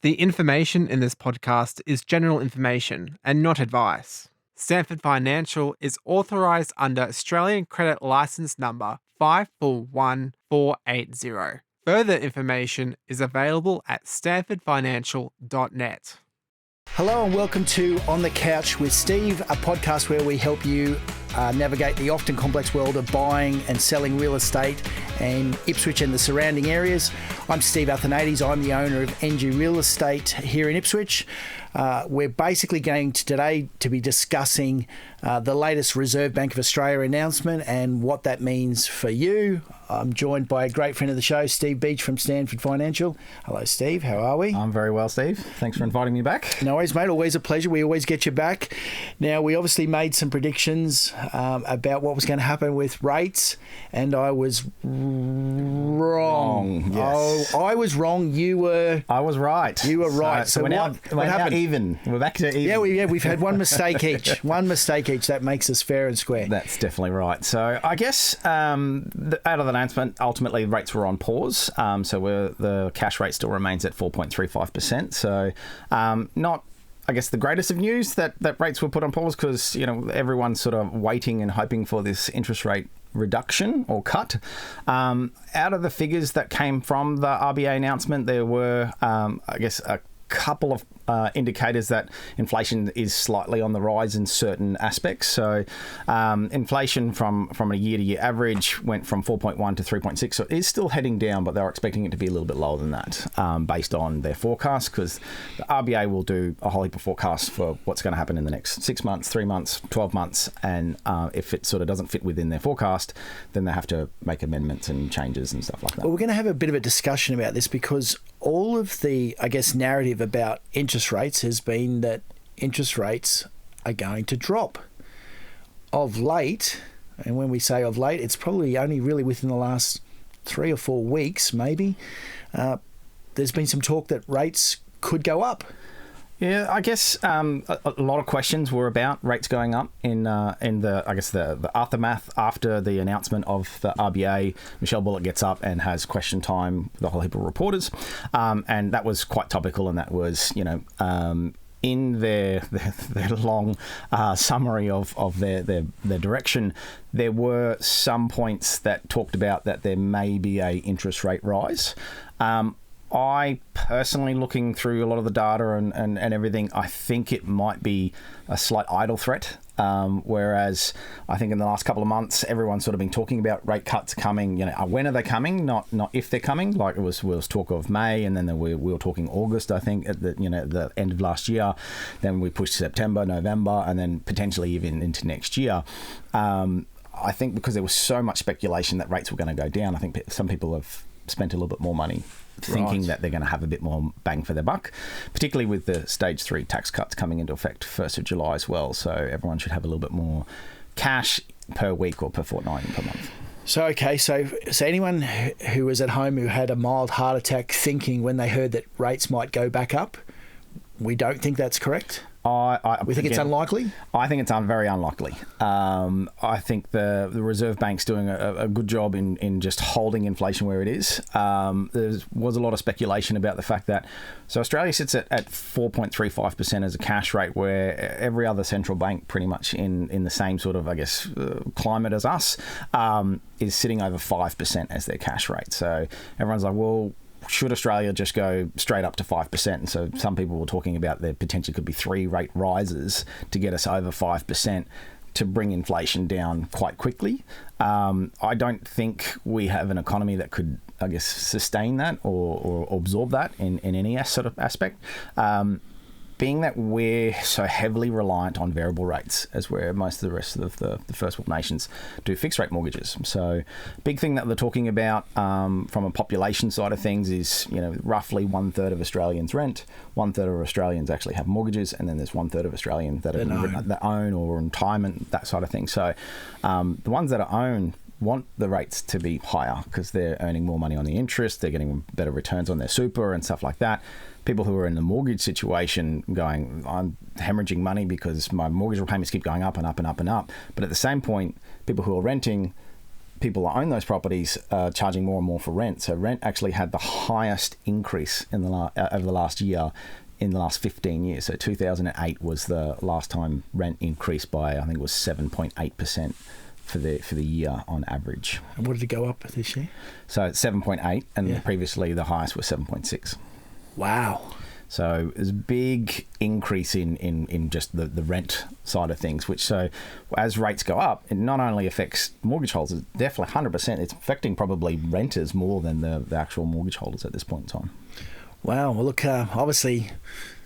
The information in this podcast is general information and not advice. Standford Financial is authorised under Australian Credit Licence Number 541480. Further information is available at stanfordfinancial.net. Hello and welcome to On the Couch with Steve, a podcast where we help you navigate the often complex world of buying and selling real estate in Ipswich and the surrounding areas. I'm Steve Athanates. I'm the owner of NG Real Estate here in Ipswich. We're basically going to today to be discussing the latest Reserve Bank of Australia announcement and what that means for you. I'm joined by a great friend of the show, Steve Beach from Standford Financial. Hello, Steve. How are we? I'm very well, Steve. Thanks for inviting me back. No worries, mate. Always a pleasure. We always get you back. Now, we obviously made some predictions about what was going to happen with rates, and I was wrong. Yes. Oh, I was wrong. You were... I was right. You were right. So we're now even. We're back to even. Yeah, we've had one mistake each. One mistake each. That makes us fair and square. That's definitely right. So I guess out of the announcement, ultimately rates were on pause. So the cash rate still remains at 4.35%. So not, I guess, the greatest of news that rates were put on pause because, you know, everyone's sort of waiting and hoping for this interest rate reduction or cut. Out of the figures that came from the RBA announcement, there were, I guess, a couple of indicators that inflation is slightly on the rise in certain aspects. So inflation from a year-to-year average went from 4.1 to 3.6. So it is still heading down, but they're expecting it to be a little bit lower than that based on their forecast, because the RBA will do a whole heap of forecasts for what's going to happen in the next 6 months, 3 months, 12 months. And if it sort of doesn't fit within their forecast, then they have to make amendments and changes and stuff like that. Well, we're going to have a bit of a discussion about this because all of the, I guess, narrative about interest rates has been that interest rates are going to drop. Of late, and when we say of late, it's probably only really within the last 3 or 4 weeks, maybe, there's been some talk that rates could go up. Yeah, I guess a lot of questions were about rates going up in the I guess the aftermath after the announcement of the RBA. Michelle Bullock gets up and has question time with a whole heap of reporters, and that was quite topical. And that was, you know, in their long summary of their direction, there were some points that talked about that there may be a interest rate rise. I personally, looking through a lot of the data and everything, I think it might be a slight idle threat. Whereas I think in the last couple of months, everyone's sort of been talking about rate cuts coming. You know, when are they coming? Not if they're coming. Like it was talk of May, and then we were talking August. I think at the end of last year. Then we pushed September, November, and then potentially even into next year. I think because there was so much speculation that rates were going to go down, I think some people have spent a little bit more money thinking that they're going to have a bit more bang for their buck, particularly with the stage 3 tax cuts coming into effect 1st of July as well. So everyone should have a little bit more cash per week or per fortnight and per month. So, okay, so anyone who was at home who had a mild heart attack thinking when they heard that rates might go back up, we don't think that's correct? We think it's unlikely? I think it's very unlikely. I think the Reserve Bank's doing a good job in just holding inflation where it is. There was a lot of speculation about the fact that Australia sits at 4.35% as a cash rate, where every other central bank pretty much in the same sort of, I guess, climate as us is sitting over 5% as their cash rate. So everyone's like, well, should Australia just go straight up to 5%? And so some people were talking about there potentially could be 3 rate rises to get us over 5% to bring inflation down quite quickly. I don't think we have an economy that could, I guess, sustain that or absorb that in any sort of aspect. Being that we're so heavily reliant on variable rates, as where most of the rest of the first world nations do fixed rate mortgages. So big thing that they're talking about from a population side of things is, you know, roughly 1/3 of Australians rent, 1/3 of Australians actually have mortgages, and then there's 1/3 of Australians that own or retirement, that side of thing. So the ones that own want the rates to be higher because they're earning more money on the interest, they're getting better returns on their super and stuff like that. People who are in the mortgage situation going, I'm hemorrhaging money because my mortgage repayments keep going up and up and up and up. But at the same point, people who are renting, people that own those properties are charging more and more for rent. So rent actually had the highest increase in the over the last year in the last 15 years. So 2008 was the last time rent increased by, I think it was 7.8% for the year on average. And what did it go up this year? So it's 7.8, and previously the highest was 7.6. Wow. So there's a big increase in just the rent side of things, which, so as rates go up, it not only affects mortgage holders, definitely 100%, it's affecting probably renters more than the actual mortgage holders at this point in time. Wow. Well, look, obviously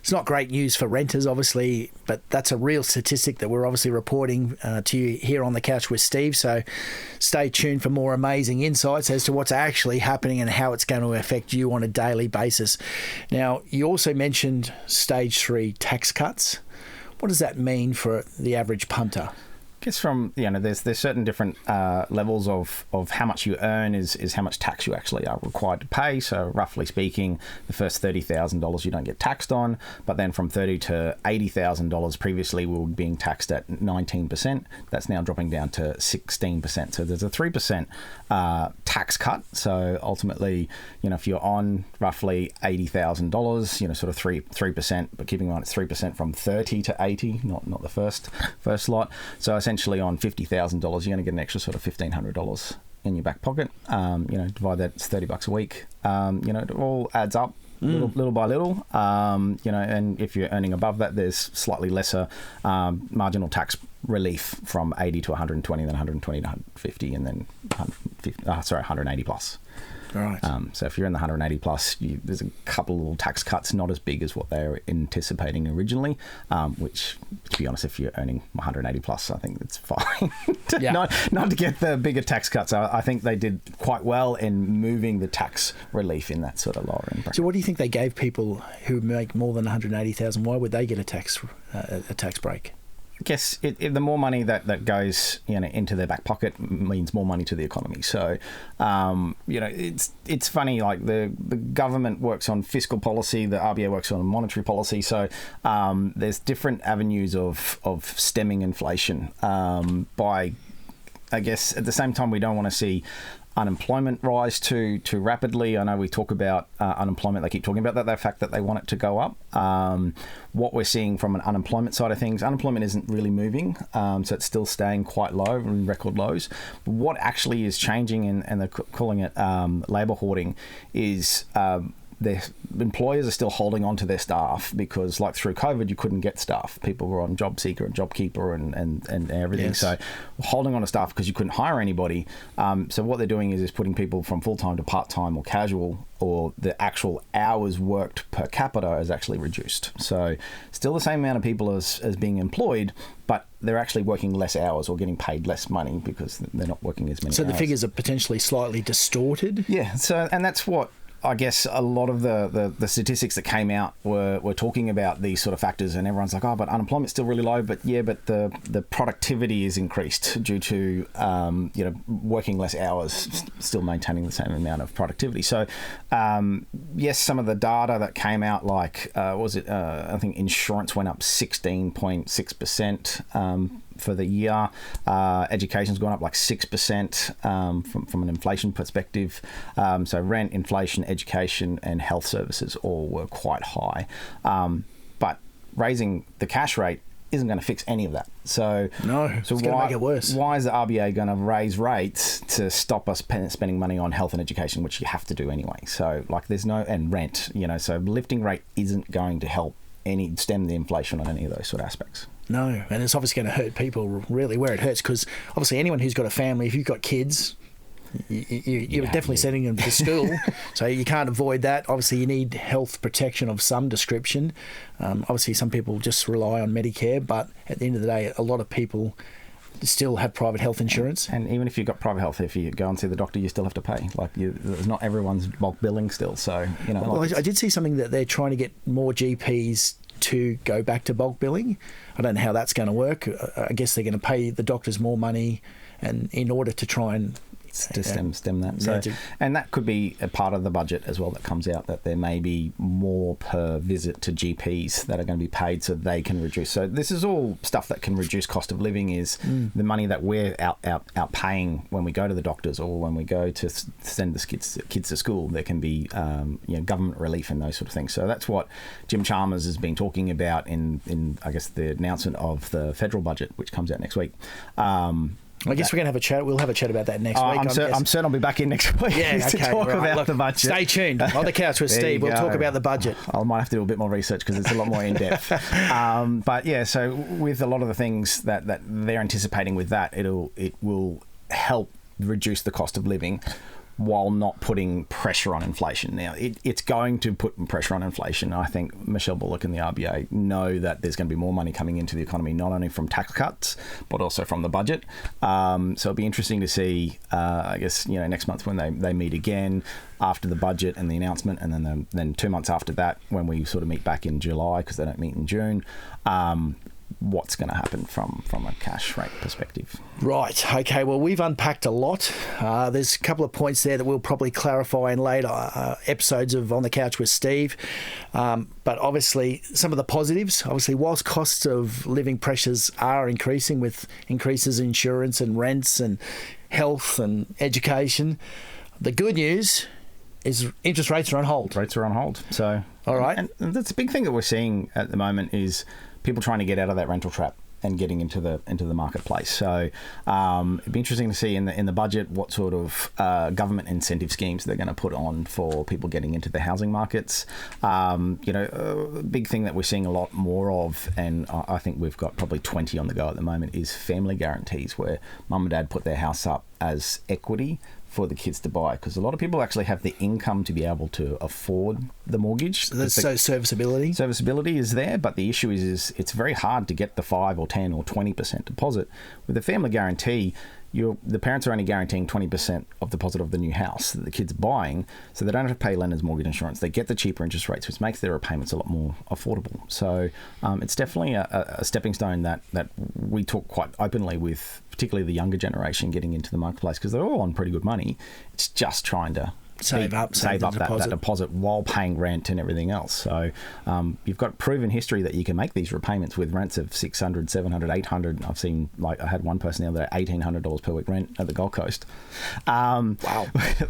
it's not great news for renters, obviously, but that's a real statistic that we're obviously reporting to you here on the Couch with Steve. So stay tuned for more amazing insights as to what's actually happening and how it's going to affect you on a daily basis. Now, you also mentioned stage 3 tax cuts. What does that mean for the average punter? Guess from, there's certain different levels of how much you earn is how much tax you actually are required to pay. So roughly speaking, the first $30,000 you don't get taxed on, but then from $30,000 to $80,000 previously we were being taxed at 19%. That's now dropping down to 16%. So there's a 3% tax cut. So ultimately, if you're on roughly $80,000, sort of 3%, but keeping in mind it's 3% from 30 to 80, not the first lot. So essentially on $50,000, you're going to get an extra sort of $1,500 in your back pocket. Divide that, it's $30 a week. It all adds up little by little. And if you're earning above that, there's slightly lesser marginal tax relief from 80 to 120, then 120 to 150, and then 180 plus. Right. So if you're in the 180 plus, there's a couple of little tax cuts, not as big as what they were anticipating originally, which, to be honest, if you're earning 180 plus, I think it's fine not to get the bigger tax cuts. I think they did quite well in moving the tax relief in that sort of lower end bracket. So what do you think they gave people who make more than 180,000? Why would they get a tax break? I guess the more money that goes into their back pocket means more money to the economy. So it's funny, like the government works on fiscal policy, the RBA works on monetary policy. So there's different avenues of stemming inflation by, I guess, at the same time we don't want to see unemployment rise too rapidly. I know we talk about unemployment, they keep talking about that, the fact that they want it to go up. What we're seeing from an unemployment side of things, unemployment isn't really moving, so it's still staying quite low, in record lows. But what actually is changing, and they're calling it labour hoarding, is the employers are still holding on to their staff because, like through COVID, you couldn't get staff. People were on job seeker and job keeper and everything. Yes. So holding on to staff because you couldn't hire anybody. So what they're doing is putting people from full-time to part-time or casual, or the actual hours worked per capita is actually reduced. So still the same amount of people as being employed, but they're actually working less hours or getting paid less money because they're not working as many hours. So the figures are potentially slightly distorted? Yeah. So, and that's what I guess a lot of the statistics that came out were talking about these sort of factors, and everyone's like, oh, but unemployment's still really low, but the productivity is increased due to working less hours, still maintaining the same amount of productivity. So yes, some of the data that came out, like I think insurance went up 16.6%. For the year. Education's gone up like 6% from an inflation perspective. So rent, inflation, education, and health services all were quite high. But raising the cash rate isn't going to fix any of that. So it's going to make it worse. Why is the RBA going to raise rates to stop us spending money on health and education, which you have to do anyway? So and rent, so lifting rate isn't going to help stem the inflation on any of those sort of aspects. No, and it's obviously going to hurt people really where it hurts, because obviously anyone who's got a family, if you've got kids, you're definitely sending them to school, so you can't avoid that. Obviously you need health protection of some description. Obviously some people just rely on Medicare, but at the end of the day, a lot of people still have private health insurance. And even if you've got private health, if you go and see the doctor, you still have to pay. Not everyone's bulk billing still, so Well, I did see something that they're trying to get more GPs to go back to bulk billing. I don't know how that's going to work. I guess they're going to pay the doctors more money, and in order to try and stem that. So, and that could be a part of the budget as well that comes out, that there may be more per visit to GPs that are going to be paid so they can reduce. So this is all stuff that can reduce cost of living, is the money that we're out paying when we go to the doctors or when we go to send the kids to school. There can be government relief and those sort of things. So that's what Jim Chalmers has been talking about in I guess the announcement of the federal budget, which comes out next week. I guess we're going to have a chat. We'll have a chat about that next week. I'm certain I'll be back in next week to talk about the budget. Stay tuned. On the couch with Steve, we'll talk about the budget. I might have to do a bit more research because it's a lot more in depth. But yeah, so with a lot of the things that they're anticipating with that, it will help reduce the cost of living while not putting pressure on inflation. Now, it's going to put pressure on inflation. I think Michelle Bullock and the RBA know that there's going to be more money coming into the economy, not only from tax cuts, but also from the budget. So it'll be interesting to see, I guess, next month when they meet again after the budget and the announcement, and then 2 months after that when we sort of meet back in July, because they don't meet in June. What's going to happen from a cash rate perspective. Right. Okay. Well, we've unpacked a lot. There's a couple of points there that we'll probably clarify in later episodes of On the Couch with Steve. But obviously, some of the positives, whilst costs of living pressures are increasing with increases in insurance and rents and health and education, the good news is interest rates are on hold. Rates are on hold. So, all right. And that's a big thing that we're seeing at the moment is people trying to get out of that rental trap and getting into the marketplace. So it'd be interesting to see in the budget what sort of government incentive schemes they're going to put on for people getting into the housing markets. A big thing that we're seeing a lot more of, and I think we've got probably 20 on the go at the moment, is family guarantees, where mum and dad put their house up as equity for the kids to buy, because a lot of people actually have the income to be able to afford the mortgage. So serviceability is there, but the issue is it's very hard to get the 5 or 10 or 20% deposit. With the family guarantee, the parents are only guaranteeing 20% of deposit of the new house that the kid's buying, so they don't have to pay lender's mortgage insurance. They get the cheaper interest rates, which makes their repayments a lot more affordable. So it's definitely a stepping stone that we talk quite openly with, particularly the younger generation getting into the marketplace, because they're all on pretty good money. It's just trying to save up that deposit while paying rent and everything else. So you've got proven history that you can make these repayments with rents of $600, $700, $800. I've seen, I had one person the other day, $1,800 per week rent at the Gold Coast. Wow.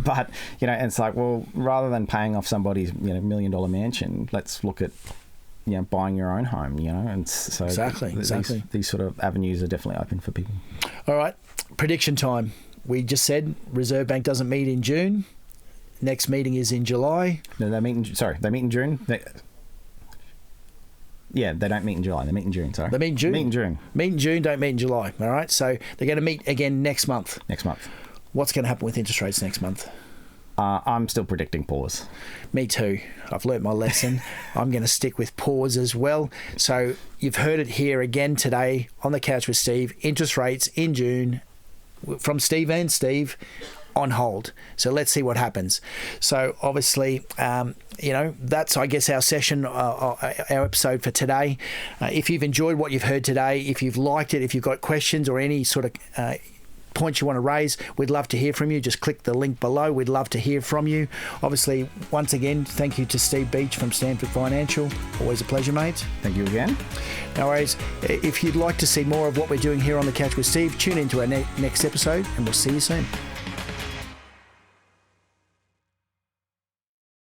But, and it's like, well, rather than paying off somebody's $1 million mansion, let's look at buying your own home, and so exactly. These sort of avenues are definitely open for people. All right, prediction time. We just said Reserve Bank doesn't meet in June. Next meeting is in July. No, they meet in June. They don't meet in July. They meet in June, sorry. They meet in June? Meet in June. Meet in June, don't meet in July. All right, so they're going to meet again next month. What's going to happen with interest rates next month? I'm still predicting pause. Me too. I've learnt my lesson. I'm going to stick with pause as well. So you've heard it here again today on the Couch with Steve. Interest rates in June from Steve and Steve on hold. So let's see what happens. So obviously, that's, I guess, our session, our episode for today. If you've enjoyed what you've heard today, if you've liked it, if you've got questions or any sort of points you want to raise, we'd love to hear from you. Just click the link below. We'd love to hear from you. Obviously, once again, thank you to Steve Beach from Standford Financial. Always a pleasure, mate. Thank you again. No worries. If you'd like to see more of what we're doing here on The Couch with Steve, tune into our next episode and we'll see you soon.